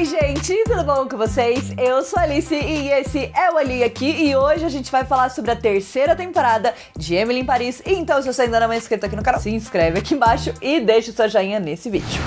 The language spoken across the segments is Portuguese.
Oi gente, tudo bom com vocês? Eu sou a Alice e esse é o Ali aqui e hoje a gente vai falar sobre a terceira temporada de Emily em Paris. Então se você ainda não é inscrito aqui no canal, se inscreve aqui embaixo e deixa o seu joinha nesse vídeo.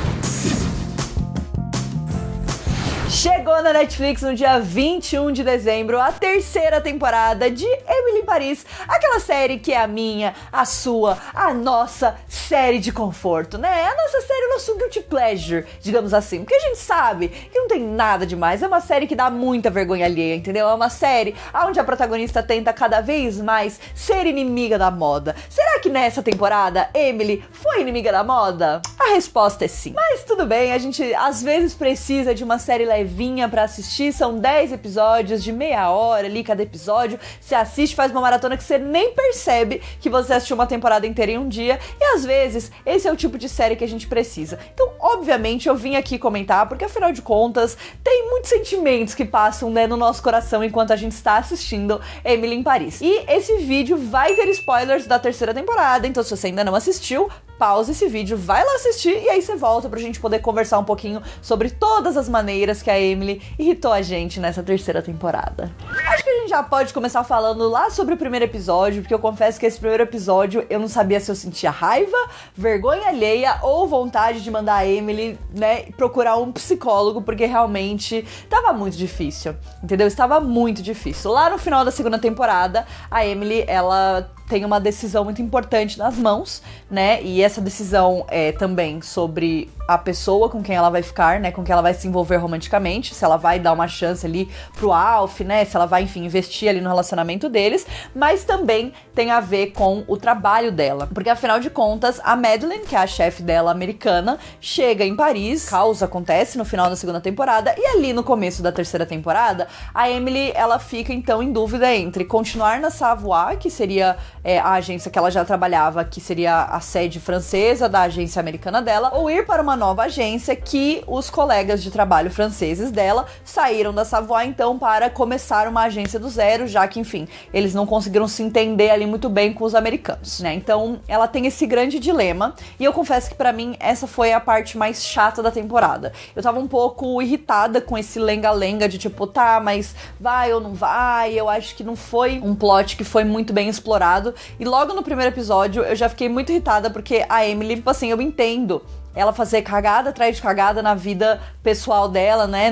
Chegou na Netflix no dia 21 de dezembro a terceira temporada de Emily em Paris, aquela série que é a minha, a sua, a nossa série de conforto, né? A nossa série, o nosso guilty pleasure, digamos assim, porque a gente sabe que não tem nada demais, é uma série que dá muita vergonha alheia, entendeu? É uma série onde a protagonista tenta cada vez mais ser inimiga da moda. Será que nessa temporada Emily foi inimiga da moda? A resposta é sim. Mas tudo bem, a gente às vezes precisa de uma série levinha pra assistir, são 10 episódios de meia hora ali cada episódio, você assiste, faz uma maratona que você nem percebe que você assistiu uma temporada inteira em um dia, e às vezes esse é o tipo de série que a gente precisa. Então, obviamente, eu vim aqui comentar, porque afinal de contas, tem muitos sentimentos que passam, né, no nosso coração enquanto a gente está assistindo Emily em Paris. E esse vídeo vai ter spoilers da terceira temporada, então se você ainda não assistiu, pausa esse vídeo, vai lá assistir e aí você volta pra gente poder conversar um pouquinho sobre todas as maneiras que a Emily irritou a gente nessa terceira temporada. Acho que a gente já pode começar falando lá sobre o primeiro episódio, porque eu confesso que esse primeiro episódio eu não sabia se eu sentia raiva, vergonha alheia ou vontade de mandar a Emily, né, procurar um psicólogo, porque realmente tava muito difícil, entendeu? Estava muito difícil. Lá no final da segunda temporada, a Emily, ela tem uma decisão muito importante nas mãos, né, e essa decisão é também sobre a pessoa com quem ela vai ficar, né, com quem ela vai se envolver romanticamente, se ela vai dar uma chance ali pro Alf, né, se ela vai, enfim, investir ali no relacionamento deles, mas também tem a ver com o trabalho dela, porque afinal de contas, a Madeleine, que é a chefe dela americana, chega em Paris, caos acontece no final da segunda temporada, e ali no começo da terceira temporada, a Emily, ela fica então em dúvida entre continuar na Savoy, que seria a agência que ela já trabalhava, que seria a sede francesa da agência americana dela, ou ir para uma nova agência que os colegas de trabalho franceses dela saíram da Savoy, então, para começar uma agência do zero, já que, enfim, eles não conseguiram se entender ali muito bem com os americanos, né? Então, ela tem esse grande dilema, e eu confesso que pra mim, essa foi a parte mais chata da temporada. Eu tava um pouco irritada com esse lenga-lenga de tipo, tá, mas vai ou não vai? Eu acho que não foi um plot que foi muito bem explorado. E logo no primeiro episódio eu já fiquei muito irritada porque a Emily, tipo assim, eu entendo ela fazer cagada atrás de cagada na vida pessoal dela, né,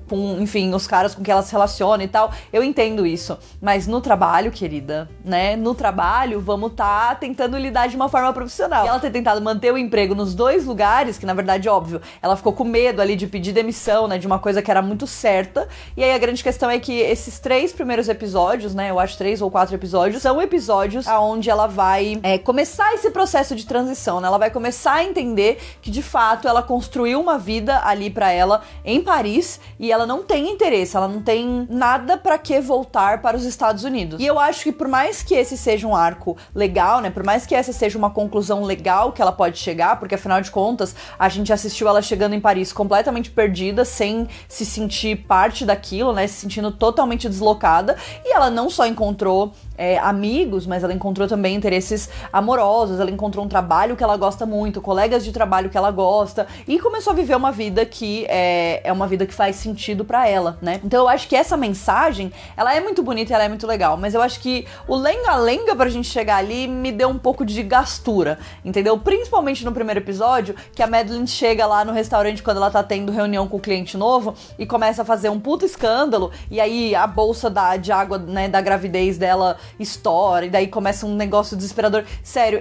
com, enfim, os caras com que ela se relaciona e tal, eu entendo isso, mas no trabalho, querida, né, no trabalho, vamos tá tentando lidar de uma forma profissional. E ela ter tentado manter o emprego nos dois lugares, que na verdade, óbvio, ela ficou com medo ali de pedir demissão, né, de uma coisa que era muito certa, e aí a grande questão é que esses 3 primeiros episódios, né, eu acho 3 ou 4 episódios, são episódios onde ela vai começar esse processo de transição, né, ela vai começar a entender que de fato ela construiu uma vida ali pra ela em Paris e ela não tem interesse, ela não tem nada pra que voltar para os Estados Unidos. E eu acho que por mais que esse seja um arco legal, né, por mais que essa seja uma conclusão legal que ela pode chegar, porque afinal de contas a gente assistiu ela chegando em Paris completamente perdida, sem se sentir parte daquilo, né, se sentindo totalmente deslocada, e ela não só encontrou amigos, mas ela encontrou também interesses amorosos, ela encontrou um trabalho que ela gosta muito, colegas de trabalho que ela gosta, e começou a viver uma vida que é uma vida que faz sentido pra ela, né? Então eu acho que essa mensagem, ela é muito bonita e ela é muito legal, mas eu acho que o lenga-lenga pra gente chegar ali me deu um pouco de gastura, entendeu? Principalmente no primeiro episódio, que a Madeleine chega lá no restaurante quando ela tá tendo reunião com o cliente novo e começa a fazer um puto escândalo, e aí a bolsa de água, né, da gravidez dela estoura, e daí começa um negócio desesperador. Sério,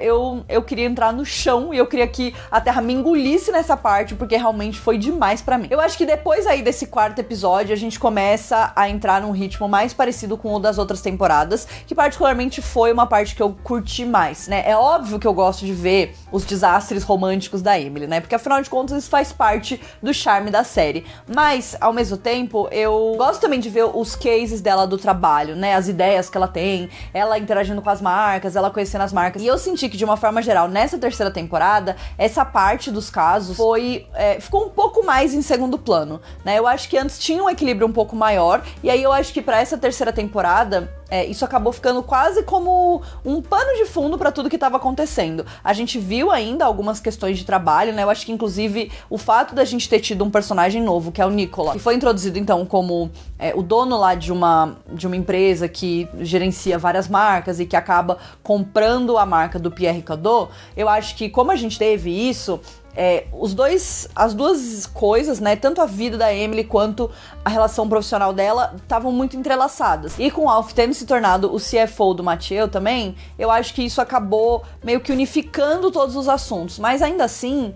eu queria entrar no chão e eu queria que a terra me engolisse nessa parte, porque realmente foi demais pra mim. Eu acho que depois aí desse quarto episódio, a gente começa a entrar num ritmo mais parecido com o das outras temporadas, que particularmente foi uma parte que eu curti mais, né? É óbvio que eu gosto de ver os desastres românticos da Emily, né? Porque afinal de contas isso faz parte do charme da série. Mas, ao mesmo tempo, eu gosto também de ver os cases dela do trabalho, né? As ideias que ela tem, ela interagindo com as marcas, ela conhecendo as marcas. E eu senti que, de uma forma geral, nessa terceira temporada, essa parte dos casos ficou um pouco mais em segundo plano, né? Eu acho que antes tinha um equilíbrio um pouco maior, e aí eu acho que pra essa terceira temporada isso acabou ficando quase como um pano de fundo pra tudo que tava acontecendo. A gente viu ainda algumas questões de trabalho, né? Eu acho que, inclusive, o fato da gente ter tido um personagem novo, que é o Nicola, que foi introduzido, então, como o dono lá de uma empresa que gerencia várias marcas e que acaba comprando a marca do Pierre Cardin, eu acho que, como a gente teve isso, as duas coisas, né, tanto a vida da Emily quanto a relação profissional dela estavam muito entrelaçadas. E com o Alf tendo se tornado o CFO do Mathieu também, eu acho que isso acabou meio que unificando todos os assuntos. Mas ainda assim,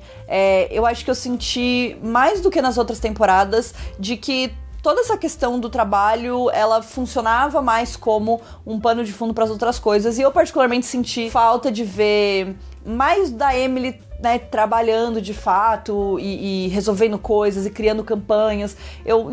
eu acho que eu senti mais do que nas outras temporadas de que toda essa questão do trabalho, ela funcionava mais como um pano de fundo para as outras coisas. E eu particularmente senti falta de ver mais da Emily, né, trabalhando de fato e resolvendo coisas e criando campanhas.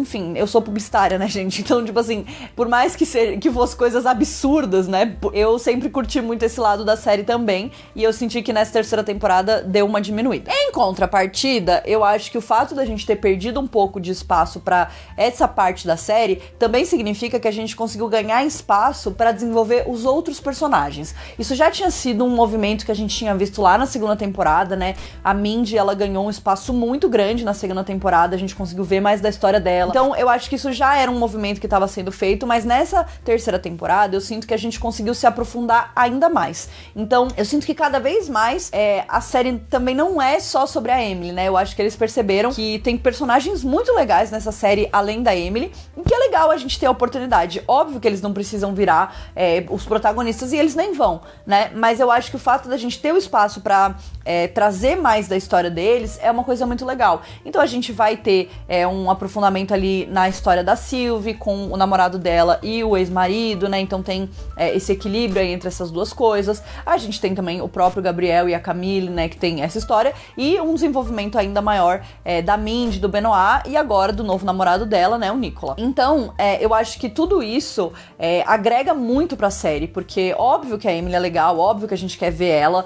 Enfim, eu sou publicitária, né, gente? Então, tipo assim, por mais que fosse coisas absurdas, né, eu sempre curti muito esse lado da série também, e eu senti que nessa terceira temporada deu uma diminuída. Em contrapartida, eu acho que o fato da gente ter perdido um pouco de espaço pra essa parte da série também significa que a gente conseguiu ganhar espaço pra desenvolver os outros personagens. Isso já tinha sido um movimento que a gente tinha visto lá na segunda temporada, né? A Mindy, ela ganhou um espaço muito grande na segunda temporada, a gente conseguiu ver mais da história dela. Então, eu acho que isso já era um movimento que estava sendo feito, mas nessa terceira temporada, eu sinto que a gente conseguiu se aprofundar ainda mais. Então, eu sinto que cada vez mais a série também não é só sobre a Emily, né? Eu acho que eles perceberam que tem personagens muito legais nessa série, além da Emily, e que é legal a gente ter a oportunidade. Óbvio que eles não precisam virar os protagonistas, e eles nem vão, né? Mas eu acho que o fato da gente ter o espaço pra trazer mais da história deles é uma coisa muito legal. Então a gente vai ter um aprofundamento ali na história da Sylvie com o namorado dela e o ex-marido, né? Então tem esse equilíbrio aí entre essas duas coisas. A gente tem também o próprio Gabriel e a Camille, né? Que tem essa história, e um desenvolvimento ainda maior da Mindy, do Benoit e agora do novo namorado dela, né? O Nicola. Então, eu acho que tudo isso agrega muito pra série, porque óbvio que a Emily é legal, óbvio que a gente quer ver ela,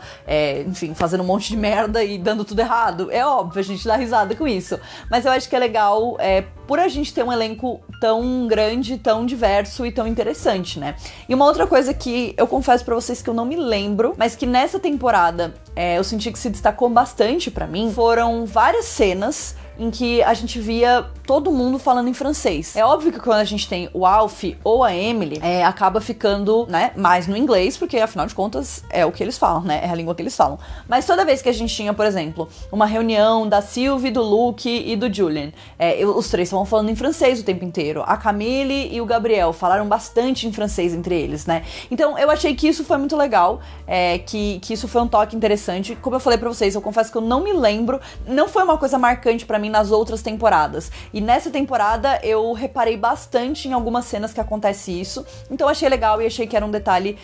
enfim, fazendo um monte de merda e dando tudo errado. É óbvio, a gente dá risada com isso. Mas eu acho que é legal por a gente ter um elenco tão grande, tão diverso e tão interessante, né? E uma outra coisa que eu confesso pra vocês que eu não me lembro, mas que nessa temporada eu senti que se destacou bastante pra mim, foram várias cenas em que a gente via todo mundo falando em francês. É óbvio que quando a gente tem o Alf ou a Emily, acaba ficando, né, mais no inglês, porque afinal de contas é o que eles falam, né, é a língua que eles falam. Mas toda vez que a gente tinha, por exemplo, uma reunião da Sylvie, do Luke e do Julien, os três estavam falando em francês o tempo inteiro. A Camille e o Gabriel falaram bastante em francês entre eles, né. Então eu achei que isso foi muito legal, que isso foi um toque interessante. Como eu falei pra vocês, eu confesso que eu não me lembro, não foi uma coisa marcante pra mim nas outras temporadas. E nessa temporada eu reparei bastante em algumas cenas que acontece isso. Então achei legal e achei que era um detalhe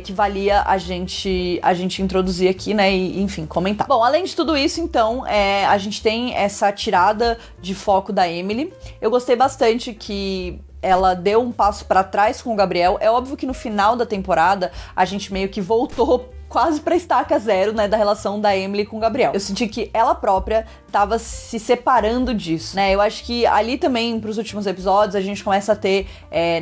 que valia a gente introduzir aqui, né? E, enfim, comentar. Bom, além de tudo isso, então, a gente tem essa tirada de foco da Emily. Eu gostei bastante que ela deu um passo pra trás com o Gabriel. É óbvio que no final da temporada a gente meio que voltou quase pra estaca zero, né, da relação da Emily com o Gabriel. Eu senti que ela própria tava se separando disso, né? Eu acho que ali também, pros últimos episódios, a gente começa a ter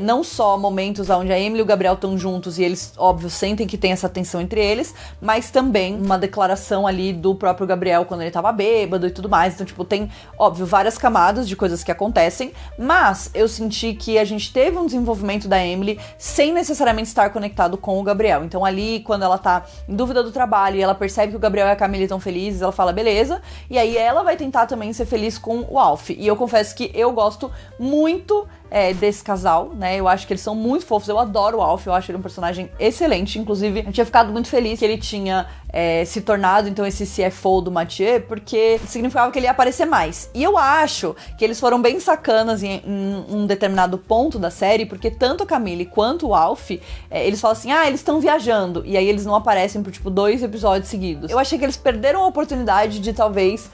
não só momentos onde a Emily e o Gabriel estão juntos e eles, óbvio, sentem que tem essa tensão entre eles, mas também uma declaração ali do próprio Gabriel quando ele tava bêbado e tudo mais. Então, tipo, tem, óbvio, várias camadas de coisas que acontecem, mas eu senti que a gente teve um desenvolvimento da Emily sem necessariamente estar conectado com o Gabriel. Então, ali, quando ela tá em dúvida do trabalho e ela percebe que o Gabriel e a Camille estão felizes, ela fala, beleza, e aí ela vai tentar também ser feliz com o Alf. E eu confesso que eu gosto muito desse casal, né? Eu acho que eles são muito fofos, eu adoro o Alf, eu acho ele um personagem excelente. Inclusive, eu tinha ficado muito feliz que ele tinha se tornado, então, esse CFO do Mathieu, porque significava que ele ia aparecer mais. E eu acho que eles foram bem sacanas em um determinado ponto da série, porque tanto a Camille quanto o Alf, eles falam assim, eles estão viajando, e aí eles não aparecem por, tipo, 2 episódios seguidos. Eu achei que eles perderam a oportunidade de, talvez,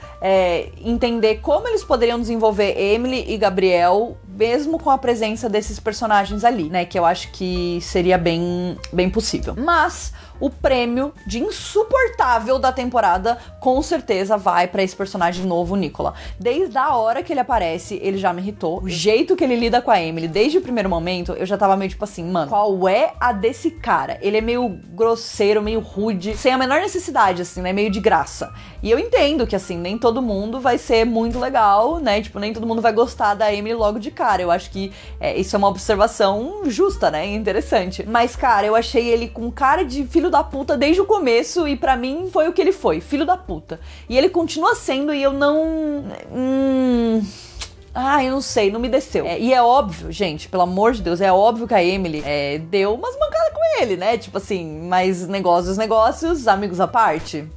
entender como eles poderiam desenvolver Emily e Gabriel mesmo com a presença desses personagens ali, né? Que eu acho que seria bem possível. Mas o prêmio de insuportável da temporada com certeza vai pra esse personagem novo, Nicola. Desde a hora que ele aparece, ele já me irritou. O jeito que ele lida com a Emily, desde o primeiro momento, eu já tava meio tipo assim, mano, qual é a desse cara? Ele é meio grosseiro, meio rude, sem a menor necessidade, assim, né? Meio de graça. E eu entendo que, assim, nem todo mundo vai ser muito legal, né? Tipo, nem todo mundo vai gostar da Emily logo de cara. Eu acho que isso é uma observação justa, né? Interessante. Mas, cara, eu achei ele com cara de filho da puta desde o começo e pra mim foi o que ele foi, filho da puta. E ele continua sendo e eu não... eu não sei, não me desceu. E é óbvio, gente, pelo amor de Deus, é óbvio que a Emily deu umas mancadas com ele, né? Tipo assim, mas negócios, amigos à parte.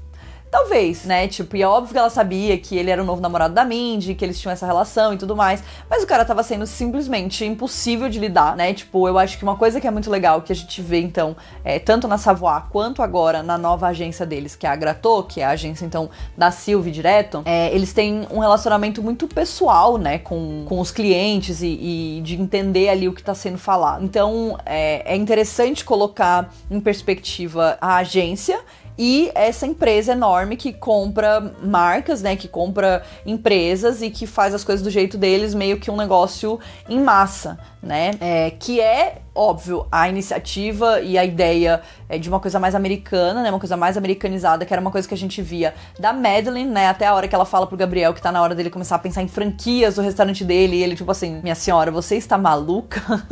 Talvez, né? Tipo, e é óbvio que ela sabia que ele era o novo namorado da Mindy, que eles tinham essa relação e tudo mais, mas o cara tava sendo simplesmente impossível de lidar, né? Tipo, eu acho que uma coisa que é muito legal que a gente vê, então, tanto na Savoy quanto agora na nova agência deles, que é a Gratot, que é a agência, então, da Sylvie direto, eles têm um relacionamento muito pessoal, né? Com os clientes e de entender ali o que tá sendo falado. Então, é interessante colocar em perspectiva a agência e essa empresa enorme que compra marcas, né, que compra empresas e que faz as coisas do jeito deles, meio que um negócio em massa, né, que é, óbvio, a iniciativa e a ideia de uma coisa mais americana, né, uma coisa mais americanizada, que era uma coisa que a gente via da Madeline, né, até a hora que ela fala pro Gabriel que tá na hora dele começar a pensar em franquias do restaurante dele, e ele tipo assim, minha senhora, você está maluca?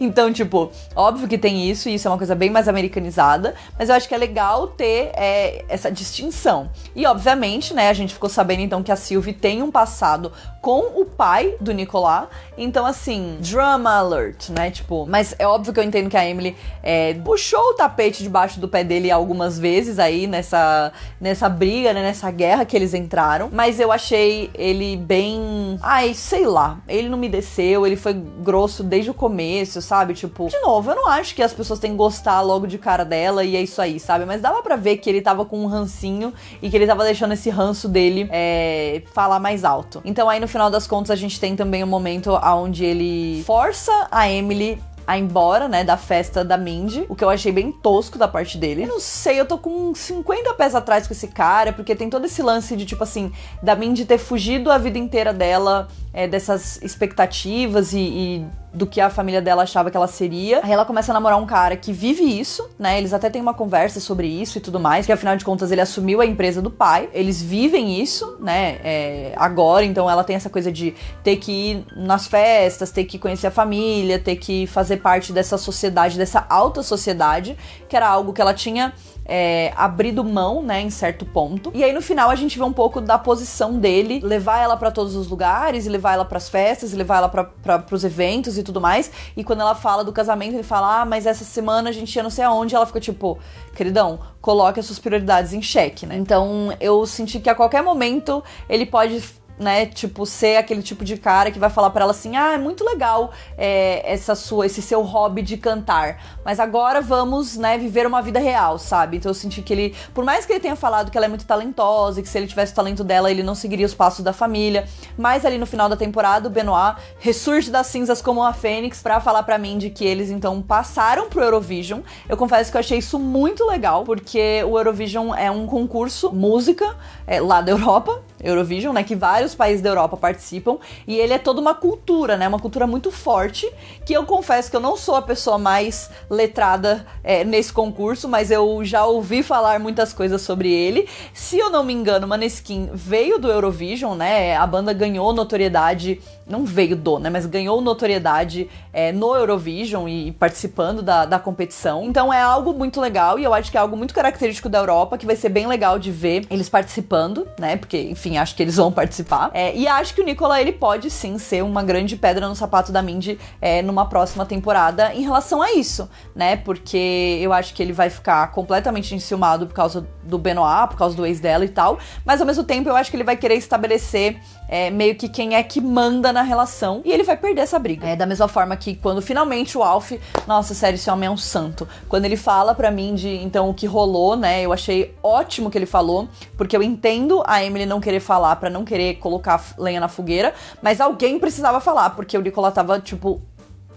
Então, tipo, óbvio que tem isso, e isso é uma coisa bem mais americanizada, mas eu acho que é legal ter essa distinção. E, obviamente, né, a gente ficou sabendo, então, que a Sylvie tem um passado com o pai do Nicolas, então, assim, drama alert, né, tipo, mas é óbvio que eu entendo que a Emily puxou o tapete debaixo do pé dele algumas vezes aí, nessa briga, né, nessa guerra que eles entraram, mas eu achei ele bem, sei lá, ele não me desceu, ele foi grosso desde o começo, sabe? Tipo, de novo, eu não acho que as pessoas têm que gostar logo de cara dela e é isso aí, sabe? Mas dava pra ver que ele tava com um rancinho e que ele tava deixando esse ranço dele falar mais alto. Então aí no final das contas a gente tem também um momento onde ele força a Emily a ir embora, né, da festa da Mindy, o que eu achei bem tosco da parte dele. Eu não sei, eu tô com 50 pés atrás com esse cara, porque tem todo esse lance de, tipo assim, da Mindy ter fugido a vida inteira dela, dessas expectativas e do que a família dela achava que ela seria. Aí ela começa a namorar um cara que vive isso, né, eles até têm uma conversa sobre isso e tudo mais, que afinal de contas ele assumiu a empresa do pai, eles vivem isso, né, agora, então ela tem essa coisa de ter que ir nas festas, ter que conhecer a família, ter que fazer parte dessa sociedade, dessa alta sociedade, que era algo que ela tinha abrido mão, né, em certo ponto. E aí no final a gente vê um pouco da posição dele, levar ela pra todos os lugares, e levar ela pras festas, e levar ela pros eventos e tudo mais. E quando ela fala do casamento, ele fala, mas essa semana a gente ia não sei aonde, e ela fica tipo, queridão, coloque as suas prioridades em xeque, né? Então eu senti que a qualquer momento ele pode, né, tipo, ser aquele tipo de cara que vai falar pra ela assim, é muito legal esse seu hobby de cantar, mas agora vamos, né, viver uma vida real, sabe? Então eu senti que ele, por mais que ele tenha falado que ela é muito talentosa e que se ele tivesse o talento dela, ele não seguiria os passos da família, mas ali no final da temporada o Benoit ressurge das cinzas como uma fênix pra falar pra mim de que eles então passaram pro Eurovision. Eu confesso que eu achei isso muito legal, porque o Eurovision é um concurso, música, lá da Europa, Eurovision, né, que vários países da Europa participam, e ele é toda uma cultura, né, uma cultura muito forte, que eu confesso que eu não sou a pessoa mais letrada nesse concurso, mas eu já ouvi falar muitas coisas sobre ele. Se eu não me engano, Maneskin veio do Eurovision, né, a banda ganhou notoriedade, não veio né, mas ganhou notoriedade no Eurovision e participando da competição, então é algo muito legal, e eu acho que é algo muito característico da Europa, que vai ser bem legal de ver eles participando, né, porque, enfim, acho que eles vão participar. E acho que o Nicolas, ele pode sim ser uma grande pedra no sapato da Mindy numa próxima temporada em relação a isso, né? Porque eu acho que ele vai ficar completamente enciumado por causa do Benoit, por causa do ex dela e tal, mas ao mesmo tempo eu acho que ele vai querer estabelecer meio que quem é que manda na relação, e ele vai perder essa briga. Da mesma forma que quando finalmente o Alf, nossa, sério, esse homem é um santo. Quando ele fala pra mim então, o que rolou, né, eu achei ótimo que ele falou, porque eu entendo a Emily não querer falar pra não querer colocar lenha na fogueira, mas alguém precisava falar, porque o Nicolas tava, tipo,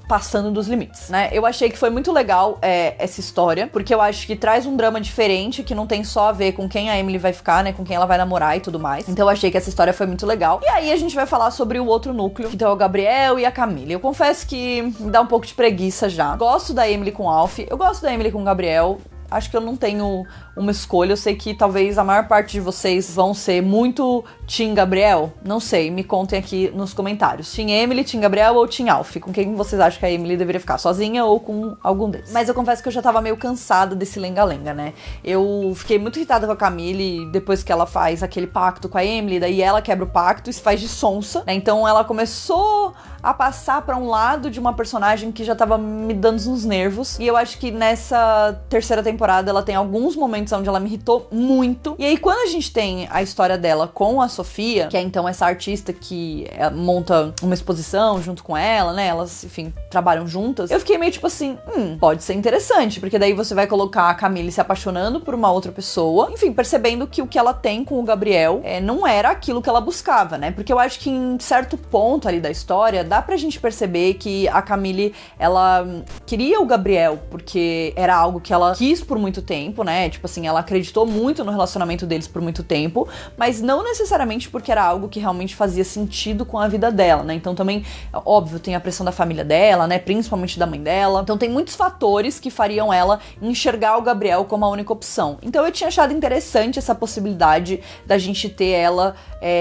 passando dos limites, né? Eu achei que foi muito legal essa história, porque eu acho que traz um drama diferente, que não tem só a ver com quem a Emily vai ficar, né? Com quem ela vai namorar e tudo mais. Então eu achei que essa história foi muito legal. E aí a gente vai falar sobre o outro núcleo, então é o Gabriel e a Camille. Eu confesso que me dá um pouco de preguiça já. Gosto da Emily com o Alf, eu gosto da Emily com o Gabriel. Acho que eu não tenho uma escolha. Eu sei que talvez a maior parte de vocês vão ser muito Team Gabriel. Não sei, me contem aqui nos comentários. Team Emily, Team Gabriel ou Team Alf? Com quem vocês acham que a Emily deveria ficar? Sozinha ou com algum deles? Mas eu confesso que eu já tava meio cansada desse lenga-lenga, né? Eu fiquei muito irritada com a Camille depois que ela faz aquele pacto com a Emily. Daí ela quebra o pacto e se faz de sonsa, né? Então ela começou a passar pra um lado de uma personagem que já tava me dando uns nervos. E eu acho que nessa terceira temporada ela tem alguns momentos onde ela me irritou muito. E aí quando a gente tem a história dela com a Sofia, que é então essa artista que monta uma exposição junto com ela, né? Elas, enfim, trabalham juntas. Eu fiquei meio tipo assim, pode ser interessante, porque daí você vai colocar a Camille se apaixonando por uma outra pessoa, enfim, percebendo que o que ela tem com o Gabriel não era aquilo que ela buscava, né? Porque eu acho que em certo ponto ali da história, dá pra gente perceber que a Camille, ela queria o Gabriel, porque era algo que ela quis por muito tempo, né? Tipo assim, ela acreditou muito no relacionamento deles por muito tempo, mas não necessariamente porque era algo que realmente fazia sentido com a vida dela, né? Então também, óbvio, tem a pressão da família dela, né? Principalmente da mãe dela. Então tem muitos fatores que fariam ela enxergar o Gabriel como a única opção. Então eu tinha achado interessante essa possibilidade da gente ter ela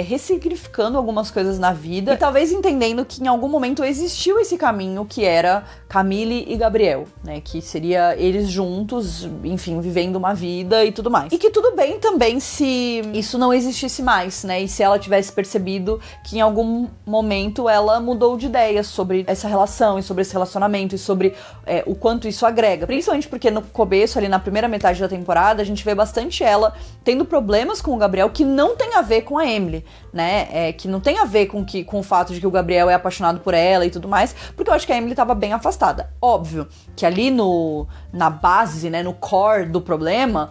ressignificando algumas coisas na vida e talvez entendendo que em algum momento existiu esse caminho que era Camille e Gabriel, né? Que seria eles juntos, enfim, vivendo uma vida e tudo mais. E que tudo bem também se isso não existisse mais, né? E se ela tivesse percebido que em algum momento ela mudou de ideia sobre essa relação e sobre esse relacionamento e sobre o quanto isso agrega. Principalmente porque no começo, ali na primeira metade da temporada, a gente vê bastante ela tendo problemas com o Gabriel que não tem a ver com a Emily, né? Que não tem a ver com o fato de que o Gabriel é apaixonado por ela e tudo mais, porque eu acho que a Emily tava bem afastada. Óbvio que ali na base, né, no core do problema,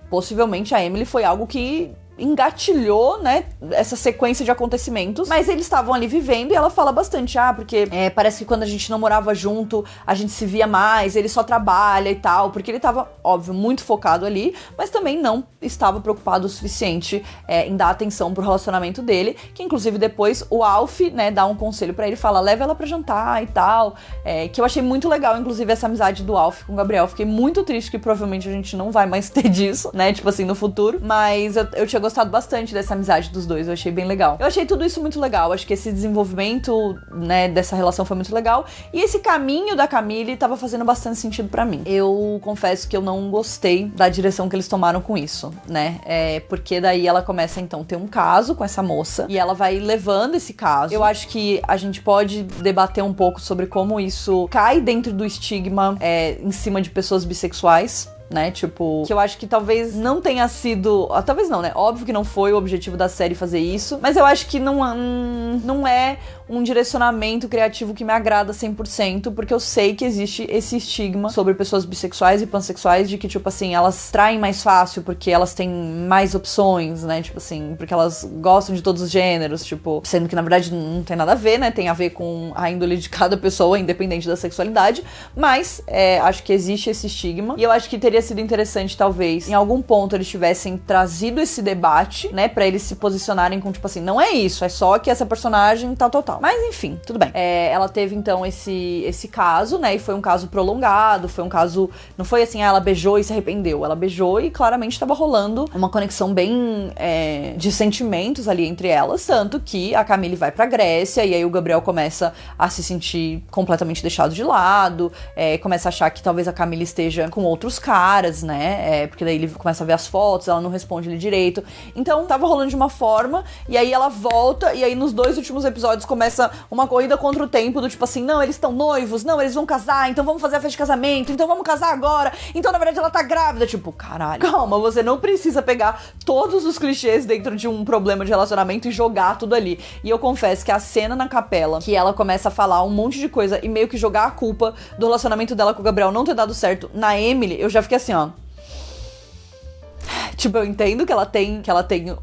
possivelmente a Emily foi algo que engatilhou, né, essa sequência de acontecimentos, mas eles estavam ali vivendo e ela fala bastante, porque parece que quando a gente não morava junto, a gente se via mais, ele só trabalha e tal, porque ele tava, óbvio, muito focado ali, mas também não estava preocupado o suficiente em dar atenção pro relacionamento dele, que inclusive depois o Alf, né, dá um conselho pra ele, fala, leva ela pra jantar e tal, que eu achei muito legal, inclusive, essa amizade do Alf com o Gabriel. Fiquei muito triste que provavelmente a gente não vai mais ter disso, né, tipo assim, no futuro, mas eu tinha gostado bastante dessa amizade dos dois, eu achei bem legal. Eu achei tudo isso muito legal, acho que esse desenvolvimento, né, dessa relação foi muito legal, e esse caminho da Camille tava fazendo bastante sentido pra mim. Eu confesso que eu não gostei da direção que eles tomaram com isso, né, porque daí ela começa então a ter um caso com essa moça, e ela vai levando esse caso. Eu acho que a gente pode debater um pouco sobre como isso cai dentro do estigma em cima de pessoas bissexuais, né, tipo, que eu acho que talvez não tenha sido, talvez não, né, óbvio que não foi o objetivo da série fazer isso, mas eu acho que não é um direcionamento criativo que me agrada 100%, porque eu sei que existe esse estigma sobre pessoas bissexuais e pansexuais de que, tipo assim, elas traem mais fácil porque elas têm mais opções, né, tipo assim, porque elas gostam de todos os gêneros, tipo, sendo que na verdade não tem nada a ver, né, tem a ver com a índole de cada pessoa, independente da sexualidade, mas acho que existe esse estigma, e eu acho que teria sido interessante, talvez, em algum ponto eles tivessem trazido esse debate, né, pra eles se posicionarem com, tipo assim, não é isso, é só que essa personagem tal. Mas, enfim, tudo bem. Ela teve, então, esse caso, né, e foi um caso prolongado, foi um caso, não foi assim, ela beijou e se arrependeu, ela beijou e claramente tava rolando uma conexão bem de sentimentos ali entre elas, tanto que a Camille vai pra Grécia, e aí o Gabriel começa a se sentir completamente deixado de lado, começa a achar que talvez a Camille esteja com outros caras, né, porque daí ele começa a ver as fotos, ela não responde ele direito, então tava rolando de uma forma, e aí ela volta, e aí nos 2 últimos episódios começa começa uma corrida contra o tempo do tipo assim, não, eles estão noivos, não, eles vão casar, então vamos fazer a festa de casamento, então vamos casar agora, então na verdade ela tá grávida, tipo, caralho, calma, você não precisa pegar todos os clichês dentro de um problema de relacionamento e jogar tudo ali. E eu confesso que a cena na capela, que ela começa a falar um monte de coisa e meio que jogar a culpa do relacionamento dela com o Gabriel não ter dado certo na Emily, eu já fiquei assim, ó. Tipo, eu entendo que ela tem,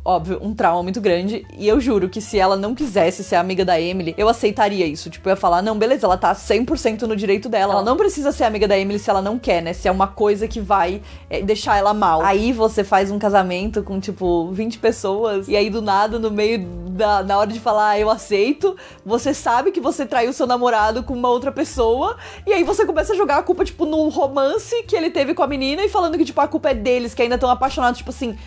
óbvio, um trauma muito grande. E eu juro que se ela não quisesse ser amiga da Emily, eu aceitaria isso. Tipo, eu ia falar, não, beleza, ela tá 100% no direito dela. Ela não precisa ser amiga da Emily se ela não quer, né? Se é uma coisa que vai deixar ela mal. Aí você faz um casamento com, tipo, 20 pessoas. E aí, do nada, no meio na hora de falar, eu aceito, você sabe que você traiu seu namorado com uma outra pessoa. E aí você começa a jogar a culpa, tipo, no romance que ele teve com a menina. E falando que, tipo, a culpa é deles, que ainda estão apaixonados, tipo assim,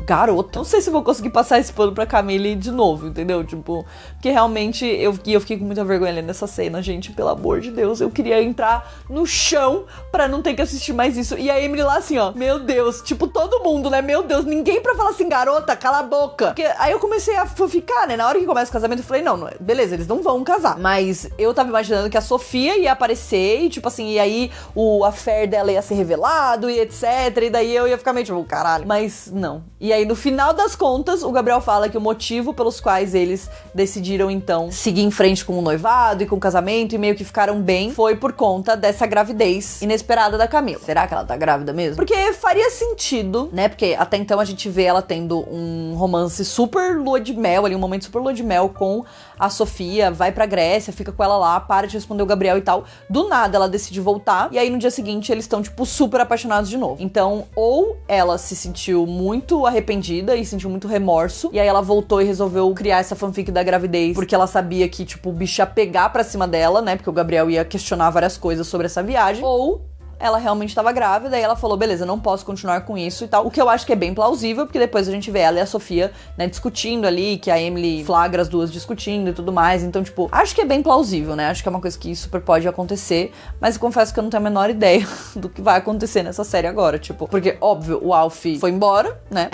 garota. Não sei se eu vou conseguir passar esse pano pra Camille de novo, entendeu? Tipo, porque realmente eu fiquei com muita vergonha nessa cena, gente, pelo amor de Deus. Eu queria entrar no chão pra não ter que assistir mais isso. E a Emily lá assim, ó, meu Deus, tipo, todo mundo, né? Meu Deus, ninguém pra falar assim, garota, cala a boca. Porque aí eu comecei a ficar, né? Na hora que começa o casamento, eu falei, não, beleza, eles não vão casar. Mas eu tava imaginando que a Sofia ia aparecer e, tipo assim, e aí o affair dela ia ser revelado e etc. E daí eu ia ficar meio tipo, caralho. Mas não. E aí, no final das contas, o Gabriel fala que o motivo pelos quais eles decidiram, então, seguir em frente com o noivado e com o casamento e meio que ficaram bem, foi por conta dessa gravidez inesperada da Camila. Será que ela tá grávida mesmo? Porque faria sentido, né? Porque até então a gente vê ela tendo um romance super lua de mel ali, um momento super lua de mel com a Sofia, vai pra Grécia, fica com ela lá, para de responder o Gabriel e tal. Do nada, ela decide voltar, e aí no dia seguinte eles estão, tipo, super apaixonados de novo. Então, ou ela se sentiu muito arrependida e sentiu muito remorso, e aí ela voltou e resolveu criar essa fanfic da gravidez, porque ela sabia que, tipo, o bicho ia pegar pra cima dela, né, porque o Gabriel ia questionar várias coisas sobre essa viagem, ou ela realmente estava grávida e ela falou, beleza, não posso continuar com isso e tal. O que eu acho que é bem plausível, porque depois a gente vê ela e a Sofia, né, discutindo ali, que a Emily flagra as duas discutindo e tudo mais. Então, tipo, acho que é bem plausível, né? Acho que é uma coisa que super pode acontecer, mas eu confesso que eu não tenho a menor ideia do que vai acontecer nessa série agora, tipo, porque, óbvio, o Alf foi embora, né?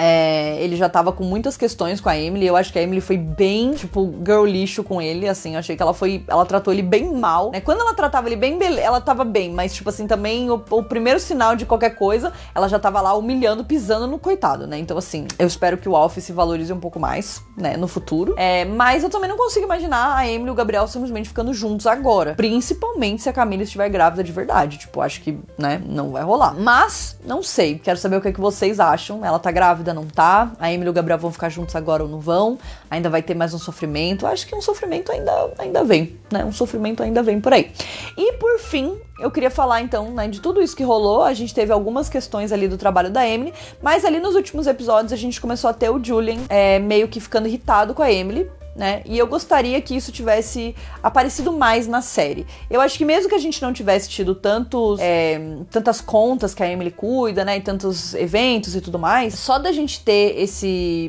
Ele já tava com muitas questões com a Emily, eu acho que a Emily foi bem, tipo, girl lixo com ele, assim, eu achei que ela tratou ele bem mal, né? Quando ela tratava ele bem, ela tava bem, mas, tipo assim, também o primeiro sinal de qualquer coisa, ela já tava lá humilhando, pisando no coitado, né? Então, assim, eu espero que o Alf se valorize um pouco mais, né, no futuro. Mas eu também não consigo imaginar a Emily e o Gabriel simplesmente ficando juntos agora. Principalmente se a Camila estiver grávida de verdade. Tipo, acho que, né, não vai rolar. Mas, não sei. Quero saber o que é que vocês acham. Ela tá grávida, não tá? A Emily e o Gabriel vão ficar juntos agora ou não vão? Ainda vai ter mais um sofrimento? Acho que um sofrimento ainda vem, né? Um sofrimento ainda vem por aí. E, por fim, eu queria falar, então, né, de tudo isso que rolou. A gente teve algumas questões ali do trabalho da Emily, mas ali nos últimos episódios a gente começou a ter o Julian meio que ficando irritado com a Emily, né? E eu gostaria que isso tivesse aparecido mais na série. Eu acho que mesmo que a gente não tivesse tido tantas contas que a Emily cuida, né? E tantos eventos e tudo mais, só da gente ter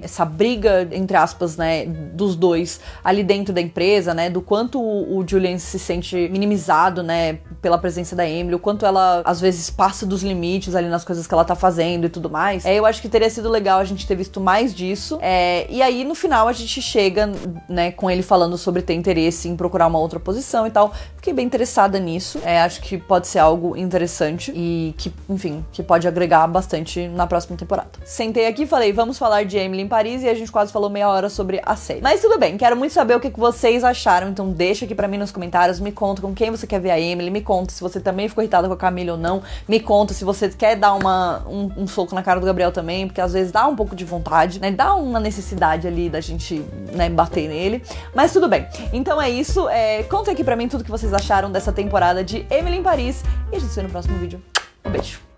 essa briga, entre aspas, né? Dos dois ali dentro da empresa, né? Do quanto o Julian se sente minimizado, né? Pela presença da Emily, o quanto ela, às vezes, passa dos limites ali nas coisas que ela tá fazendo e tudo mais. Eu acho que teria sido legal a gente ter visto mais disso. E aí, no final, a gente chega, né, com ele falando sobre ter interesse em procurar uma outra posição e tal. Fiquei bem interessada nisso. Acho que pode ser algo interessante e que, enfim, que pode agregar bastante na próxima temporada. Sentei aqui e falei, vamos falar de Emily em Paris, e a gente quase falou meia hora sobre a série. Mas tudo bem, quero muito saber o que vocês acharam, então deixa aqui pra mim nos comentários, me conta com quem você quer ver a Emily, me conta se você também ficou irritada com a Camila ou não, me conta se você quer dar um soco na cara do Gabriel também, porque às vezes dá um pouco de vontade, né, dá uma necessidade ali da gente, né, bater nele, mas tudo bem. Então é isso, conta aqui pra mim tudo que vocês acharam dessa temporada de Emily em Paris, e a gente se vê no próximo vídeo. Um beijo!